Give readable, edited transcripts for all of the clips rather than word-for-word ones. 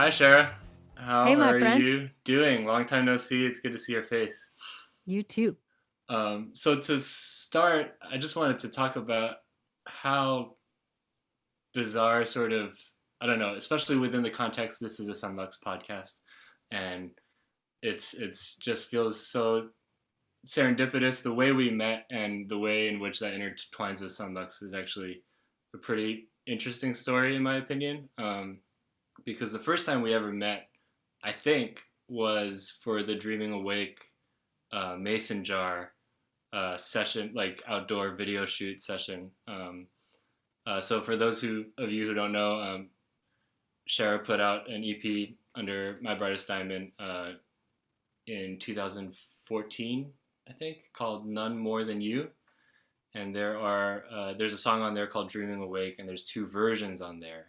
Hi, Shara. How Hey, my are friend. you doing? Long time no see. It's good to see your face. You too. So to start, I just wanted to talk about how bizarre, sort of, I don't know, especially within the context. This is a Son Lux podcast, and it's just feels so serendipitous. The way we met and the way in which that intertwines with Son Lux is actually a pretty interesting story, in my opinion. Because the first time we ever met, I think, was for the Dreaming Awake mason jar session, like outdoor video shoot session. So for those of you who don't know, Shara put out an EP under My Brightest Diamond in 2014, I think, called None More Than You. And there's a song on there called Dreaming Awake, and there's two versions on there.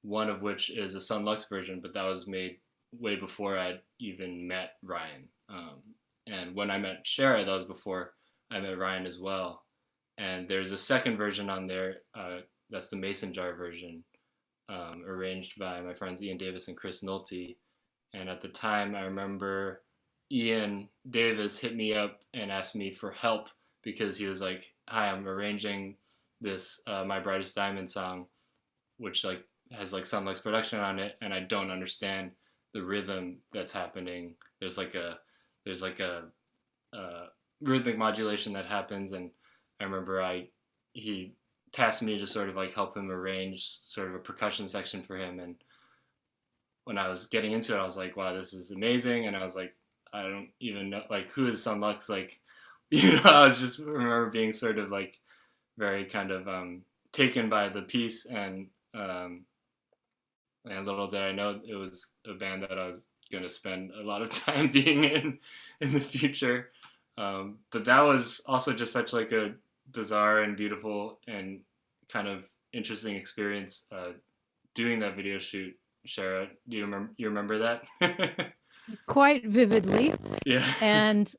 One of which is a Son Lux version, but that was made way before I'd even met Ryan. And when I met Shara, that was before I met Ryan as well. And there's a second version on there. That's the Mason Jar version, arranged by my friends Ian Davis and Chris Nolte. And at the time, I remember Ian Davis hit me up and asked me for help because he was like, "Hi, I'm arranging this My Brightest Diamond song, which like has like some like production on it, and I don't understand the rhythm that's happening. There's like a rhythmic modulation that happens, and I remember he tasked me to sort of like help him arrange sort of a percussion section for him. And when I was getting into it, I was like, wow, this is amazing. And I was like, I don't even know, like, who is Son Lux? Like, I was just remember being sort of like very kind of taken by the piece. And little did I know it was a band that I was going to spend a lot of time being in the future. But that was also just such like a bizarre and beautiful and kind of interesting experience doing that video shoot. Shara, do you remember that? Quite vividly. Yeah. And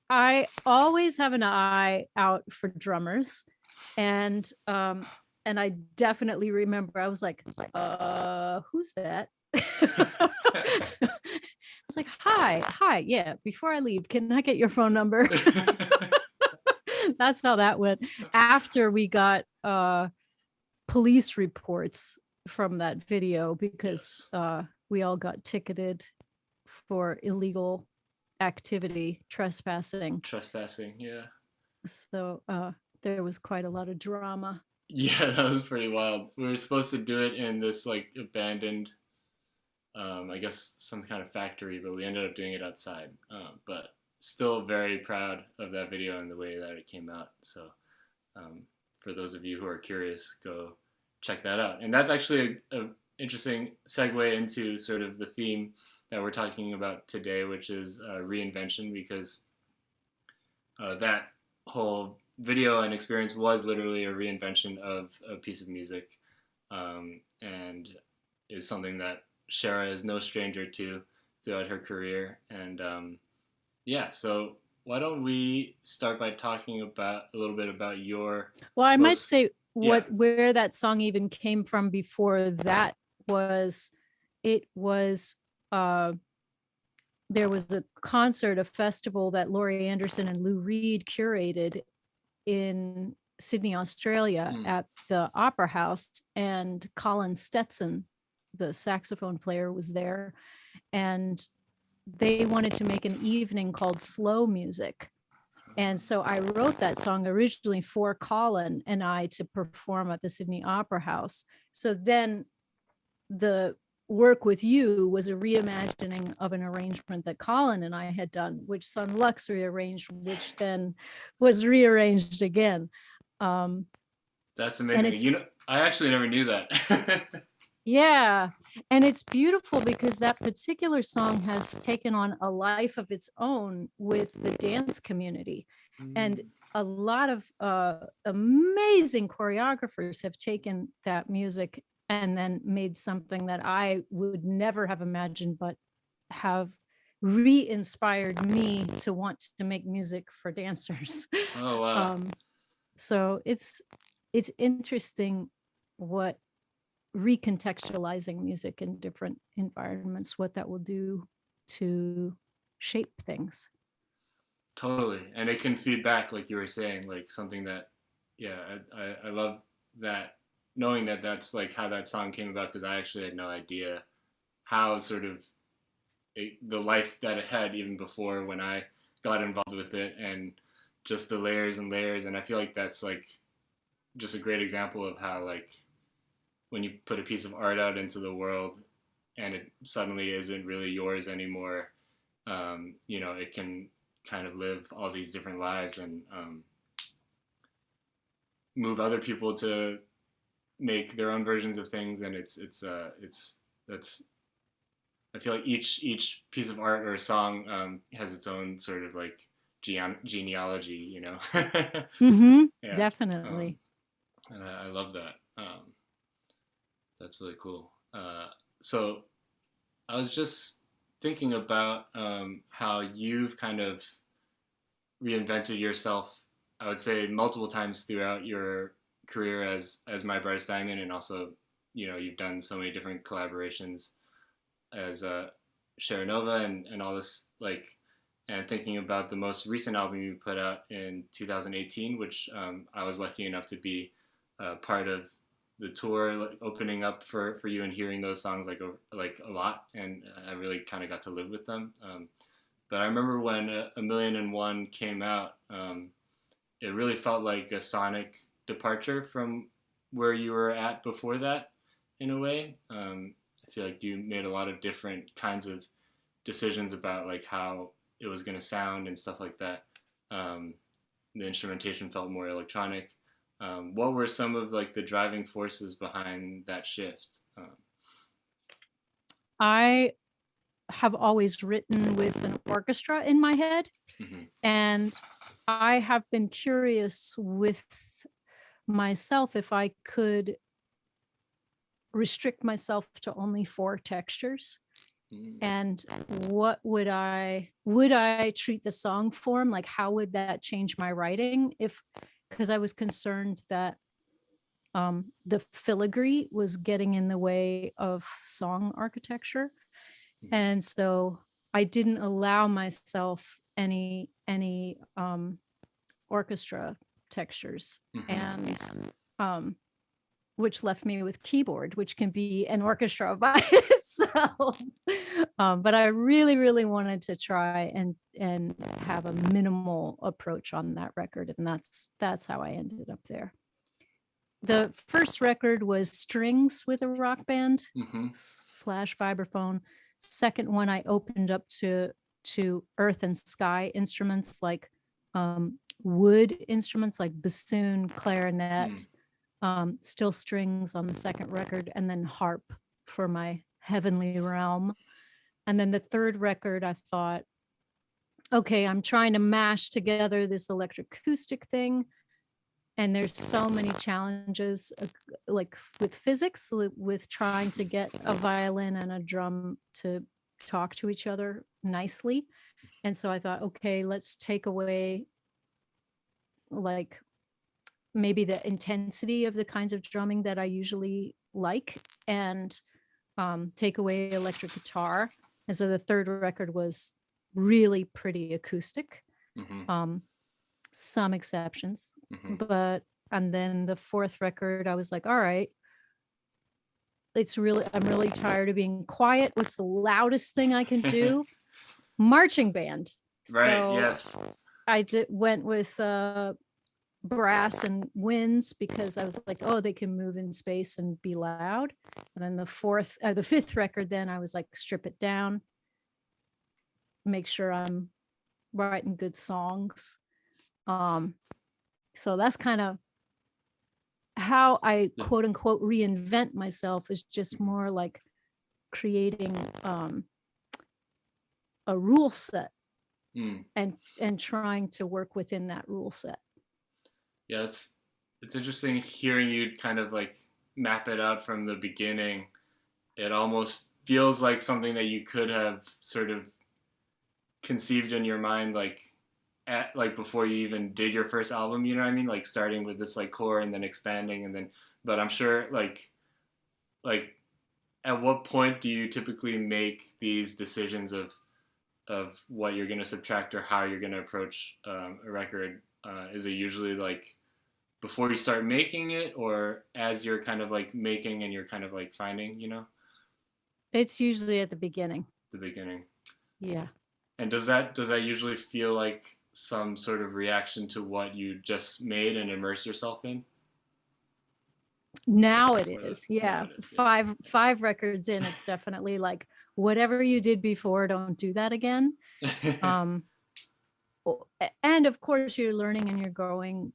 I always have an eye out for drummers. And I definitely remember I was like, who's that? I was like, hi, yeah, before I leave, can I get your phone number? That's how that went. After we got police reports from that video because Yes. we all got ticketed for illegal activity, trespassing. Trespassing, yeah. So there was quite a lot of drama. Yeah, that was pretty wild. We were supposed to do it in this like abandoned, I guess some kind of factory, but we ended up doing it outside. But still very proud of that video and the way that it came out. So um, for those of you who are curious, go check that out. And that's actually a interesting segue into sort of the theme that we're talking about today, which is reinvention, because that whole video and experience was literally a reinvention of a piece of music, and is something that Shara is no stranger to throughout her career. And yeah, so why don't we start by talking about a little bit about your Well, I might most, say yeah. where that song even came from before that was it was there was a concert, a festival that Laurie Anderson and Lou Reed curated in Sydney, Australia Mm. at the Opera House, and Colin Stetson, the saxophone player, was there, and they wanted to make an evening called Slow Music. And so I wrote that song originally for Colin and I to perform at the Sydney Opera House. So then the work with you was a reimagining of an arrangement that Colin and I had done, which Son Lux rearranged, which then was rearranged again. That's And amazing. it's I actually never knew that. Yeah, and it's beautiful because that particular song has taken on a life of its own with the dance community. And a lot of amazing choreographers have taken that music and then made something that I would never have imagined, but have re-inspired me to want to make music for dancers. Oh wow. So it's interesting what recontextualizing music in different environments, what that will do to shape things. Totally. And it can feed back, like you were saying, like something that, yeah, I love that, knowing that that's like how that song came about, because I actually had no idea how sort of the life that it had even before when I got involved with it, and just the layers and layers. And I feel like that's like just a great example of how, like, when you put a piece of art out into the world and it suddenly isn't really yours anymore, it can kind of live all these different lives, and move other people to make their own versions of things. And it's that's I feel like each piece of art or a song has its own sort of like genealogy. Mm-hmm. Yeah. Definitely. And I love that. That's really cool. So I was just thinking about how you've kind of reinvented yourself, I would say, multiple times throughout your career as My Brightest Diamond, and also, you've done so many different collaborations as Shara Nova, and all this, like, and thinking about the most recent album you put out in 2018, which I was lucky enough to be part of the tour, like, opening up for you and hearing those songs like a lot, and I really kind of got to live with them. But I remember when A Million and One came out, it really felt like a sonic departure from where you were at before that, in a way. I feel like you made a lot of different kinds of decisions about like how it was going to sound and stuff like that. Um, the instrumentation felt more electronic. What were some of like the driving forces behind that shift? I have always written with an orchestra in my head, Mm-hmm. and I have been curious with myself if I could restrict myself to only 4 textures, and what would I treat the song form, like how would that change my writing, if because I was concerned that the filigree was getting in the way of song architecture. And so I didn't allow myself any orchestra textures, Mm-hmm. and which left me with keyboard, which can be an orchestra by itself. But I really, really wanted to try and have a minimal approach on that record, and that's how I ended up there. The first record was strings with a rock band Mm-hmm. / vibraphone. Second one, I opened up to earth and sky instruments, like wood instruments like bassoon, clarinet, still strings on the second record, and then harp for my heavenly realm. And then the third record, I thought, okay, I'm trying to mash together this electroacoustic thing, and there's so many challenges, like with physics, with trying to get a violin and a drum to talk to each other nicely. And so I thought, okay, let's take away like maybe the intensity of the kinds of drumming that I usually like, and take away electric guitar. And so the third record was really pretty acoustic. Mm-hmm. Some exceptions, Mm-hmm. but and then the fourth record, I was like, all right, I'm really tired of being quiet. What's the loudest thing I can do? Marching band. Right. So Yes. I went with brass and winds, because I was like, oh, they can move in space and be loud. And then the fifth record, then I was like, strip it down, make sure I'm writing good songs. So that's kind of how I quote unquote reinvent myself, is just more like creating a rule set and trying to work within that rule set. Yeah, it's interesting hearing you kind of like map it out from the beginning. It almost feels like something that you could have sort of conceived in your mind, like before you even did your first album. You know what I mean? Like starting with this like core and then expanding, and then. But I'm sure like like at what point do you typically make these decisions of what you're going to subtract or how you're going to approach a record? Is it usually like before you start making it, or as you're kind of like making and you're kind of like finding, It's usually at the beginning. the beginning? Yeah. And does that usually feel like some sort of reaction to what you just made and immerse yourself in? Now it Or is. now Yeah. it is, yeah. Five records in, it's definitely like whatever you did before, don't do that again. Um and of course you're learning and you're growing.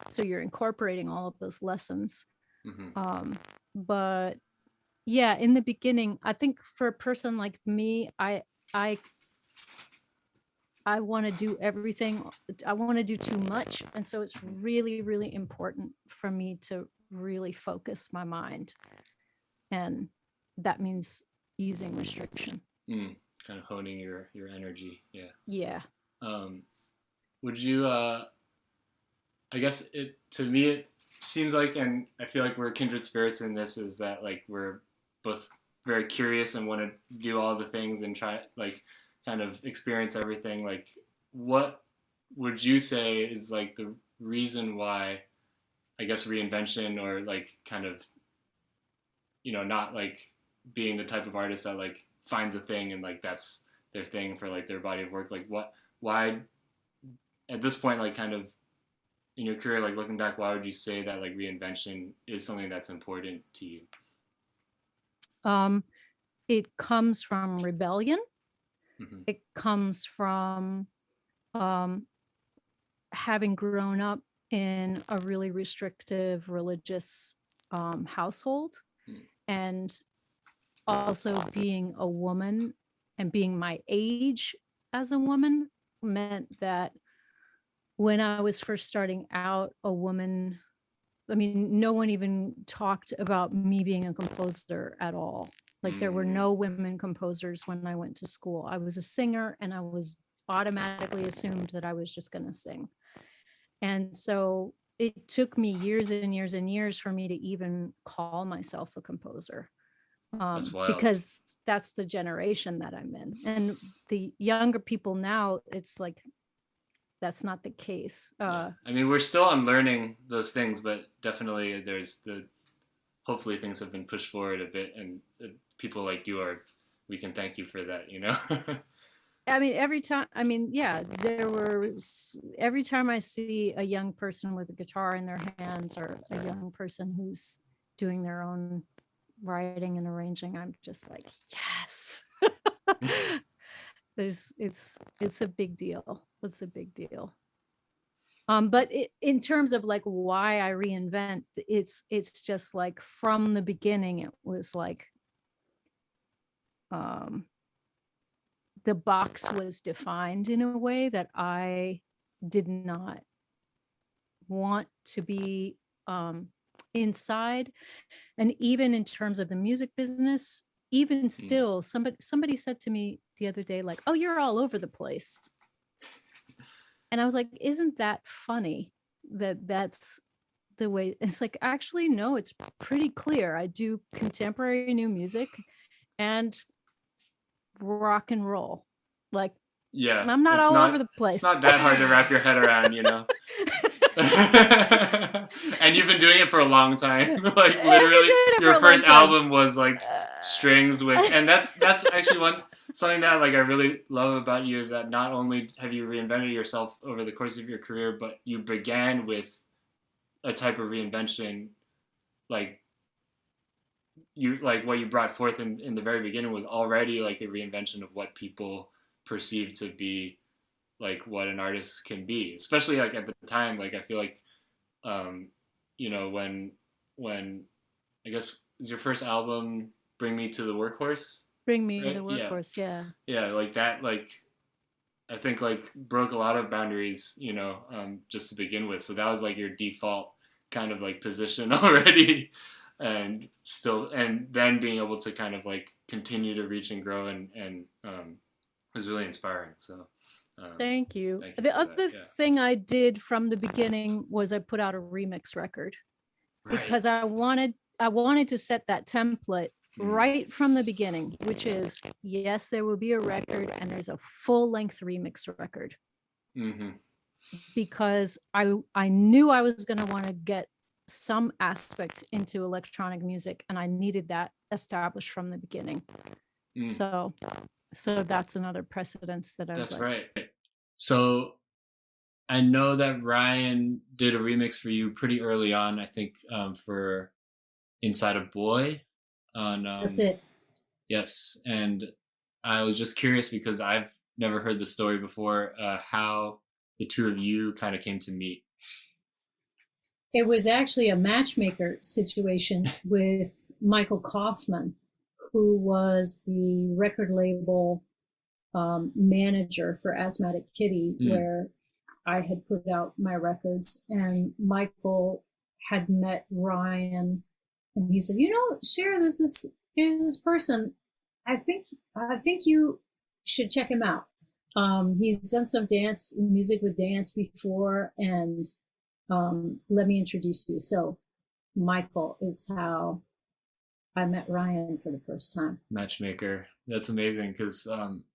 So you're incorporating all of those lessons. Mm-hmm. But yeah, in the beginning, I think for a person like me, I want to do everything. I want to do too much. And so it's really, really important for me to really focus my mind. And that means using restriction. Kind of honing your energy. Yeah. Yeah. Would you I guess it to me it seems like, and I feel like we're kindred spirits in this, is that like we're both very curious and want to do all the things and try like kind of experience everything. Like, what would you say is like the reason why, I guess, reinvention, or like kind of, not like being the type of artist that like finds a thing and like that's their thing for like their body of work? Like, why at this point, like kind of in your career, like looking back, why would you say that like reinvention is something that's important to you? It comes from rebellion. Mm-hmm. It comes from um, having grown up in a really restrictive religious household, and also being a woman and being my age as a woman meant that when I was first starting out, I mean, no one even talked about me being a composer at all. Like there were no women composers when I went to school. I was a singer and I was automatically assumed that I was just going to sing. And so it took me years and years and years for me to even call myself a composer, That's wild. because that's the generation that I'm in. And the younger people now, it's like, that's not the case. Yeah. I mean, we're still unlearning those things, but definitely hopefully things have been pushed forward a bit, and people like you we can thank you for that. I mean, every time, yeah, every time I see a young person with a guitar in their hands, or a young person who's doing their own writing and arranging, I'm just like, yes. It's a big deal. It's a big deal. But in terms of like why I reinvent, it's just like from the beginning, it was like the box was defined in a way that I did not want to be inside. And even in terms of the music business, even still, somebody said to me the other day, like, oh, you're all over the place. And I was like, isn't that funny that that's the way? It's like, actually, no, it's pretty clear. I do contemporary new music and rock and roll. Like, Yeah, I'm not all over the place. It's not that hard to wrap your head around. And you've been doing it for a long time. Like literally, your first album was like strings with, and that's actually something that like I really love about you, is that not only have you reinvented yourself over the course of your career, but you began with a type of reinvention, like what you brought forth in the very beginning was already like a reinvention of what people perceive to be like what an artist can be, especially like at the time. Like I feel like when I guess, is your first album Bring Me to the Workhorse? Bring Me to the Workhorse. Yeah, like that, like I think like broke a lot of boundaries, just to begin with. So that was like your default kind of like position already, and then being able to kind of like continue to reach and grow and was really inspiring. So thank you. The other thing I did from the beginning was I put out a remix record, because I wanted I wanted to set that template right from the beginning, which is, yes, there will be a record and there's a full-length remix record. Mm-hmm. Because I knew I was going to want to get some aspect into electronic music, and I needed that established from the beginning. So that's another precedence that I was That's like, right. So I know that Ryan did a remix for you pretty early on, I think, for Inside a Boy on That's it. Yes. And I was just curious because I've never heard the story before, how the two of you kind of came to meet. It was actually a matchmaker situation with Michael Kaufman, who was the record label manager for Asthmatic Kitty, where I had put out my records. And Michael had met Ryan, and he said, "You know, Shara, there's this person. I think you should check him out. He's done some dance music with dance before, and let me introduce you." So Michael is how I met Ryan for the first time. Matchmaker. That's amazing because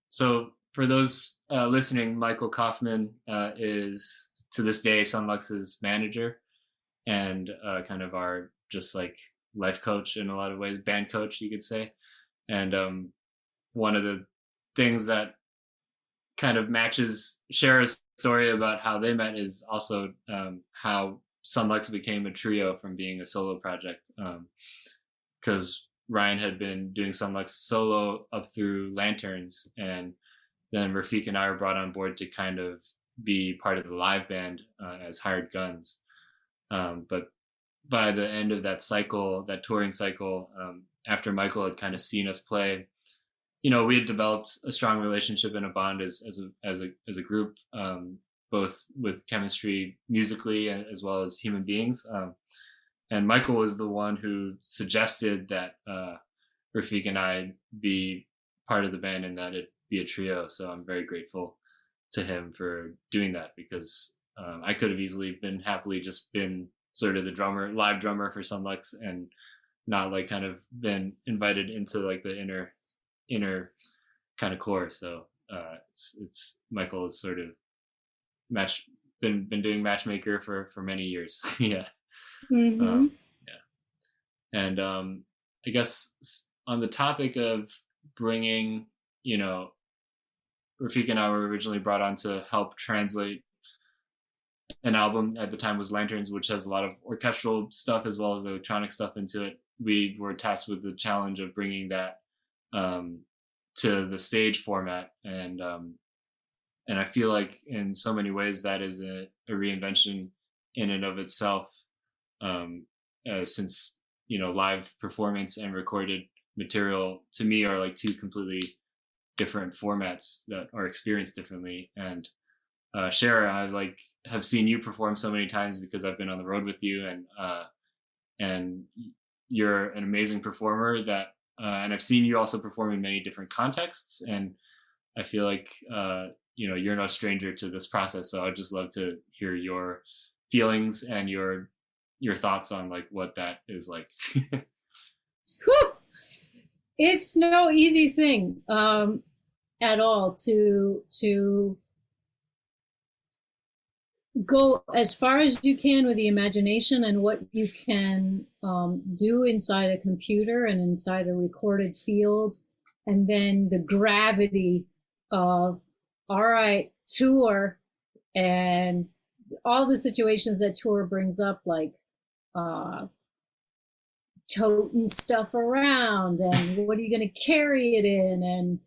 so for those listening, Michael Kaufman is to this day Son Lux's manager and kind of our just like life coach in a lot of ways, band coach you could say. And one of the things that kind of matches Shara's story about how they met is also how Son Lux became a trio from being a solo project. Because Ryan had been doing Son Lux solo up through Lanterns, and then Rafiq and I were brought on board to kind of be part of the live band as hired guns. But by the end of that cycle, that touring cycle, after Michael had kind of seen us play, you know, we had developed a strong relationship and a bond as a group, both with chemistry musically and as well as human beings. And Michael was the one who suggested that Rafiq and I be part of the band and that it be a trio. So I'm very grateful to him for doing that, because I could have easily been happily just been sort of the live drummer for Son Lux and not like kind of been invited into like the inner kind of core. So it's Michael has sort of been doing matchmaker for many years. Yeah. Mm-hmm. Yeah. And I guess on the topic of bringing, you know, Rafiq and I were originally brought on to help translate an album at the time was Lanterns, which has a lot of orchestral stuff as well as electronic stuff into it. We were tasked with the challenge of bringing that to the stage format, and I feel like in so many ways that is a reinvention in and of itself, since, you know, live performance and recorded material to me are like two completely different formats that are experienced differently. And Shara, I like have seen you perform so many times because I've been on the road with you, and you're an amazing performer that and I've seen you also perform in many different contexts, and I feel like you know, you're no stranger to this process. So I'd just love to hear your feelings and your thoughts on like what that is like. Whew. It's no easy thing at all to go as far as you can with the imagination and what you can do inside a computer and inside a recorded field, and then the gravity of, all right, tour, and all the situations that tour brings up, like toting stuff around, and what are you going to carry it in, and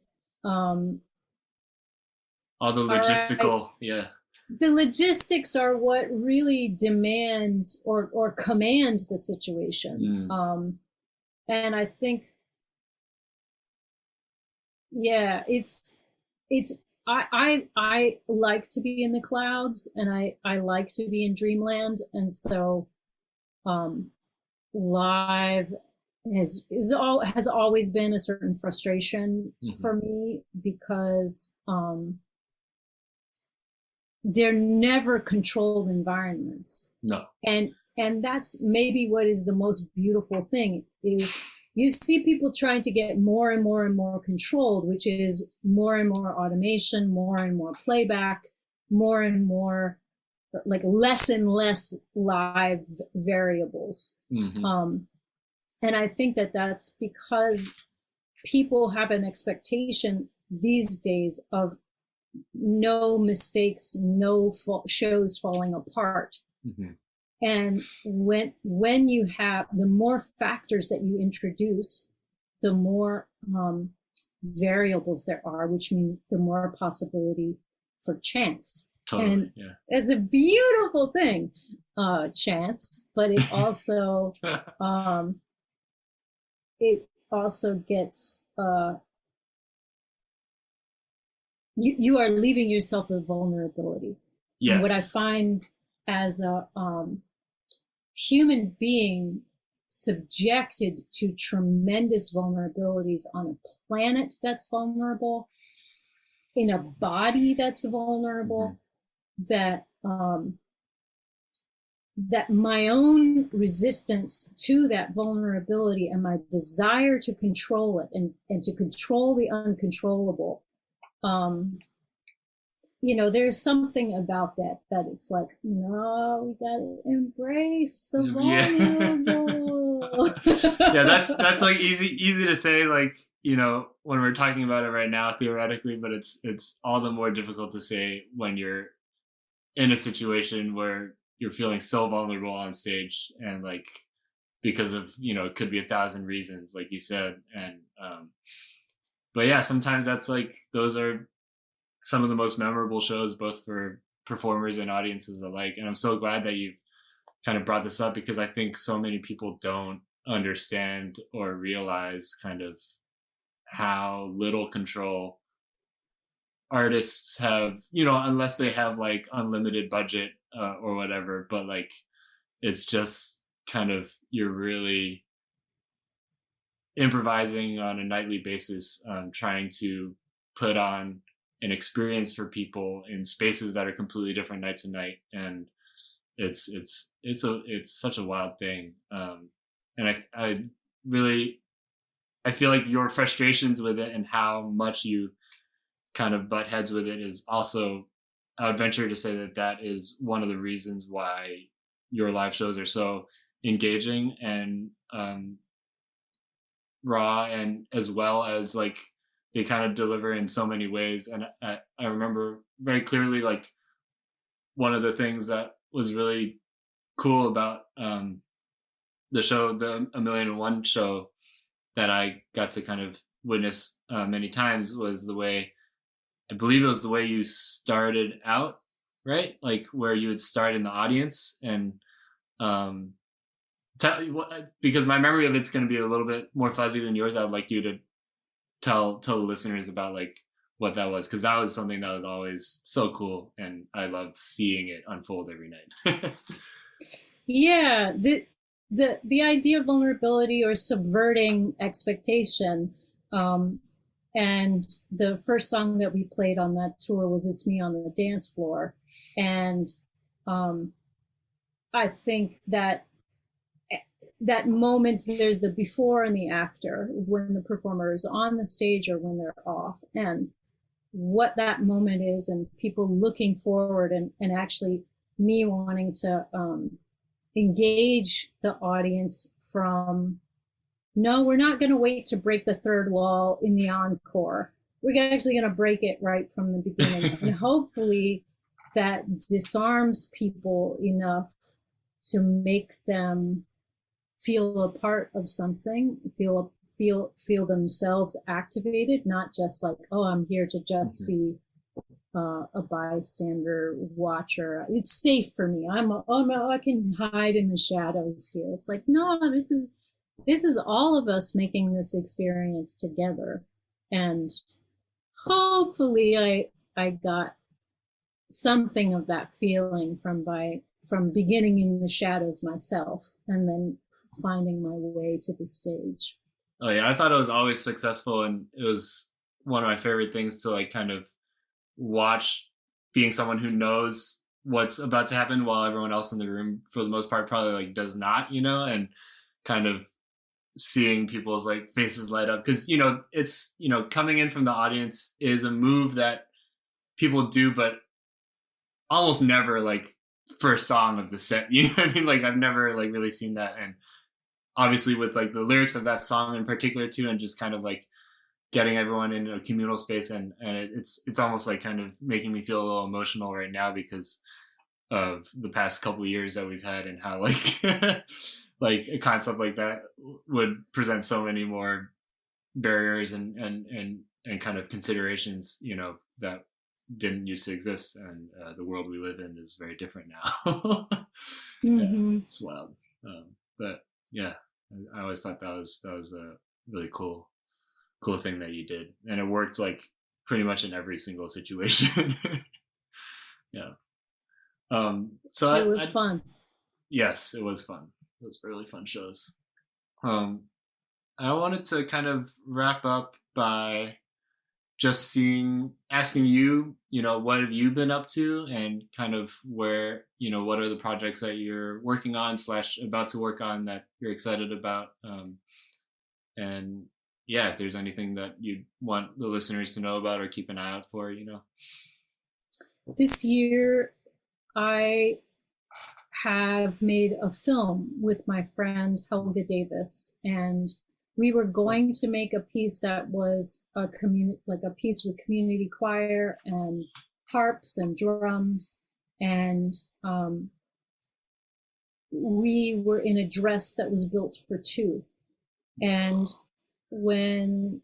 all the logistical, right. Yeah. The logistics are what really demand or command the situation. And I think, yeah, I like to be in the clouds, and I like to be in dreamland. And so live has always been a certain frustration for me, because they're never controlled environments. No. And And that's maybe what is the most beautiful thing is you see people trying to get more and more and more controlled, which is more and more automation, more and more playback, more and more like less and less live variables. Mm-hmm. And I think that that's because people have an expectation these days of no mistakes, no shows falling apart. Mm-hmm. And when you have, the more factors that you introduce, the more variables there are, which means the more possibility for chance. Totally, and yeah. It's a beautiful thing, chance, but it also gets you are leaving yourself with vulnerability. Yes. And what I find as a human being subjected to tremendous vulnerabilities on a planet that's vulnerable, in a body that's vulnerable, that that my own resistance to that vulnerability and my desire to control it and to control the uncontrollable, there's something about that it's like, no, we gotta embrace the vulnerable. Yeah, that's like easy to say, like, when we're talking about it right now theoretically, but it's all the more difficult to say when you're in a situation where you're feeling so vulnerable on stage, and like, because of, it could be 1,000 reasons, like you said. And but yeah, sometimes that's like, those are some of the most memorable shows, both for performers and audiences alike. And I'm so glad that you've kind of brought this up, because I think so many people don't understand or realize kind of how little control artists have, unless they have like unlimited budget or whatever. But like, it's just kind of, you're really improvising on a nightly basis, trying to put on an experience for people in spaces that are completely different night to night. And it's such a wild thing. And I really, I feel like your frustrations with it and how much you kind of butt heads with it is also, I would venture to say that is one of the reasons why your live shows are so engaging and raw, and as well as like they kind of deliver in so many ways. And I remember very clearly, like, one of the things that was really cool about the show, the A Million and One show, that I got to kind of witness many times, was the way, I believe it was the way you started out, right? Like, where you would start in the audience, and because my memory of it's going to be a little bit more fuzzy than yours. I would like you to tell the listeners about like what that was, because that was something that was always so cool, and I loved seeing it unfold every night. Yeah, the idea of vulnerability or subverting expectation, and the first song that we played on that tour was "It's Me on the Dance Floor," and I think that moment, there's the before and the after, when the performer is on the stage or when they're off, and what that moment is, and people looking forward, and actually me wanting to engage the audience from, no, we're not going to wait to break the third wall in the encore. We're actually going to break it right from the beginning. And hopefully that disarms people enough to make them feel a part of something, feel themselves activated, not just like, oh, I'm here to just be a bystander watcher. It's safe for me. Oh no, I can hide in the shadows here. It's like, no, this is all of us making this experience together. And hopefully I got something of that feeling from beginning in the shadows myself, and then finding my way to the stage. Oh yeah, I thought it was always successful, and it was one of my favorite things to like kind of watch, being someone who knows what's about to happen, while everyone else in the room for the most part probably like does not, and kind of seeing people's like faces light up, because it's coming in from the audience is a move that people do, but almost never like first song of the set. You know what I mean? Like I've never like really seen that, and obviously with like the lyrics of that song in particular too, and just kind of like getting everyone in a communal space, and it's almost like kind of making me feel a little emotional right now because of the past couple of years that we've had, and how like like a concept like that would present so many more barriers and kind of considerations, that didn't used to exist, and the world we live in is very different now. Mm-hmm. Yeah, it's wild. But yeah, I always thought that was a really cool thing that you did, and it worked like pretty much in every single situation. Yeah. So It was fun. Yes, it was fun. It was really fun shows. I wanted to kind of wrap up by just asking you, what have you been up to, and kind of where, what are the projects that you're working on / about to work on that you're excited about, and yeah, if there's anything that you want the listeners to know about or keep an eye out for. This year, I have made a film with my friend Helga Davis, and we were going to make a piece that was a piece with community choir and harps and drums, and we were in a dress that was built for two. And when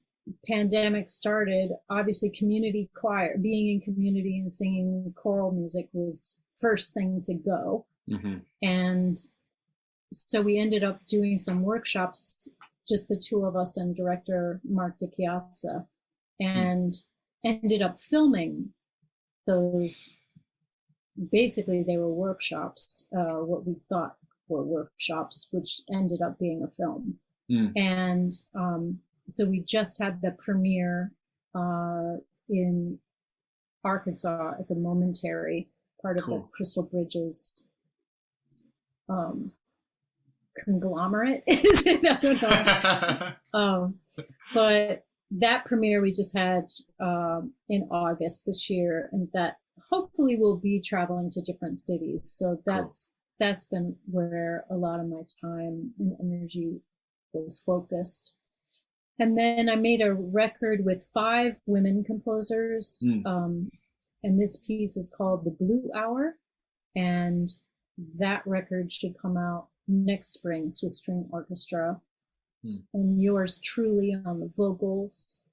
pandemic started, obviously community choir, being in community and singing choral music was first thing to go. Mm-hmm. And so we ended up doing some workshops, just the two of us and director Mark DiChiazza, and ended up filming those. Basically, they were workshops, what we thought were workshops, which ended up being a film. And so we just had the premiere in Arkansas at the Momentary, part of the Crystal Bridges conglomerate. I don't know. But that premiere we just had in August this year, and that hopefully will be traveling to different cities. So that's been where a lot of my time and energy was focused. And then I made a record with 5 women composers. And this piece is called The Blue Hour. And that record should come out next spring, Swiss String Orchestra. And yours truly on the vocals.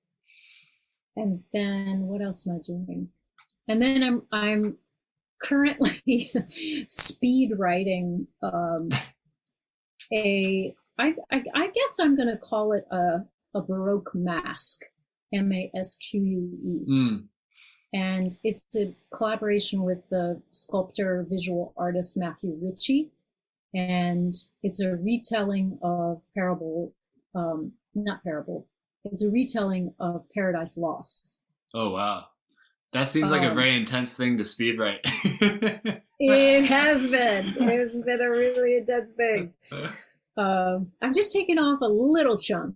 And then what else am I doing? And then I'm currently speed writing I guess I'm going to call it a Baroque masque, MASQUE. And it's a collaboration with the sculptor, visual artist Matthew Ritchie. And it's a retelling of it's a retelling of Paradise Lost. Oh, wow. That seems like a very intense thing to speed write. It has been. It's been a really intense thing. I'm just taking off a little chunk.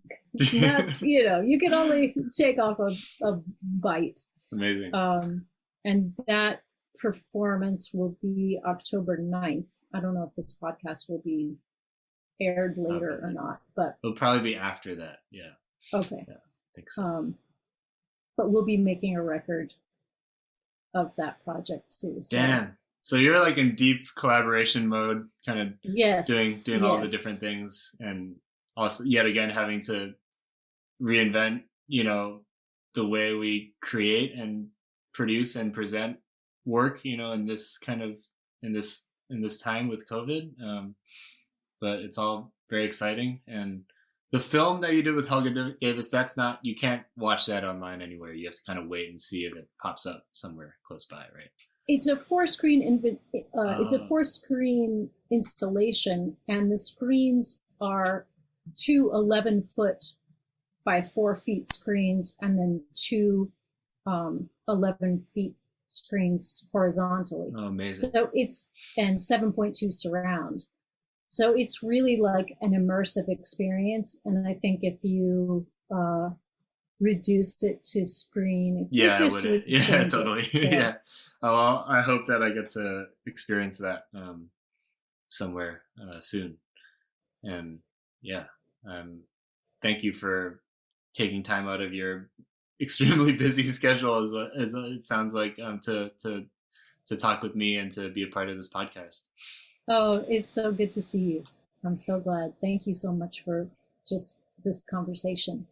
Not, you can only take off a bite. Amazing. And that performance will be October 9th. I don't know if this podcast will be aired later or not, but it'll probably be after that. Yeah. Okay. Yeah, I think so. But we'll be making a record of that project too. So. Damn. So you're like in deep collaboration mode, kind of doing all the different things, and also yet again having to reinvent, the way we create and produce and present work, in this kind of in this time with COVID. But it's all very exciting. And the film that you did with Helga Davis, you can't watch that online anywhere. You have to kind of wait and see if it pops up somewhere close by, right? It's a 4-screen it's a 4-screen installation, and the screens are 2 11-foot by 4 feet screens, and then 2 11 feet screens horizontally. Oh, amazing. So it's, and 7.2 surround. So it's really like an immersive experience. And I think if you reduced it to screen, Yeah, just would. Yeah, change totally. it. So, Yeah. Oh, well, I hope that I get to experience that somewhere soon. And yeah, thank you for taking time out of your extremely busy schedule, as it sounds like, to talk with me and to be a part of this podcast. oh, it's so good to see you. I'm so glad. Thank you so much for just this conversation.